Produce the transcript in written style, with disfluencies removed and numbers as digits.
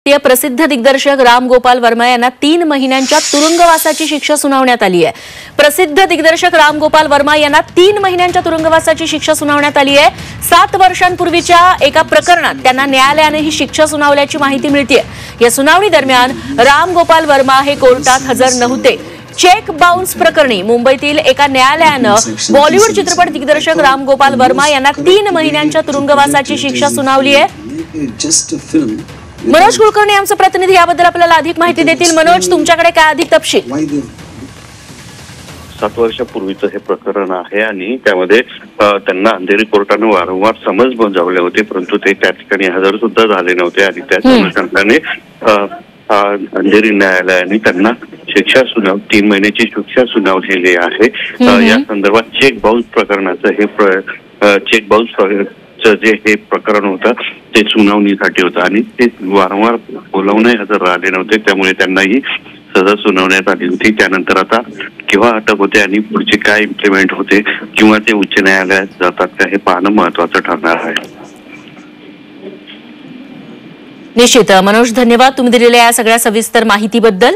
भारतीय प्रसिद्ध दिग्दर्शक राम गोपाल वर्मा यांना 3 महिन्यांच्या तुरुंगवासाची शिक्षा सुनावण्यात आली आहे। प्रसिद्ध दिग्दर्शक राम गोपाल वर्मा यांना 3 महिन्यांच्या तुरुंगवासाची शिक्षा सुनावण्यात आली आहे। 7 वर्षांपूर्वीच्या एका प्रकरणात त्यांना न्यायालयाने ही शिक्षा सुनावल्याची माहिती मिळते। या सुनावणी दरम्यान राम गोपाल वर्मा हे कोर्टात हजर नव्हते। चेक बाउन्स प्रकरणी मुंबईतील एका न्यायालयानं बॉलिवूड चित्रपट दिग्दर्शक राम गोपाल वर्मा यांना 3 महिन्यांच्या तुरुंगवासाची शिक्षा सुनावली आहे। मनोज कुलकर्णी आमचे प्रतिनिधी याबद्दल आपल्याला अधिक माहिती देतील। मनोज, तुमच्याकडे काय अधिक तपशील? 7 वर्षापूर्वीचं हे प्रकरण आहे आणि त्यामध्ये त्यांना अंधेरी कोर्टाने वारंवार समन्स बजावले होते, परंतु ते त्या ठिकाणी हजर सुद्धा झाले नव्हते आणि त्याच्या अनुषंगाने अंधेरी न्यायालयाने त्यांना 3 महिन्याची शिक्षा सुनावलेली आहे। या संदर्भात चेक बाउन्स प्रकरणाचं जे हे प्रकरण होतं ते सुनावणीसाठी होतं आणि ते वारंवार बोलावणे हजर राहिले नव्हते, त्यामुळे त्यांनाही सजा सुनावण्यात आली होती। त्यानंतर आता केव्हा अटक होते आणि पुढचे काय इम्प्लिमेंट होते किंवा ते उच्च न्यायालयात जातात का हे पाहणं महत्वाचं ठरणार आहे। निश्चित मनोज, धन्यवाद तुम्ही दिलेल्या या सगळ्या सविस्तर माहितीबद्दल।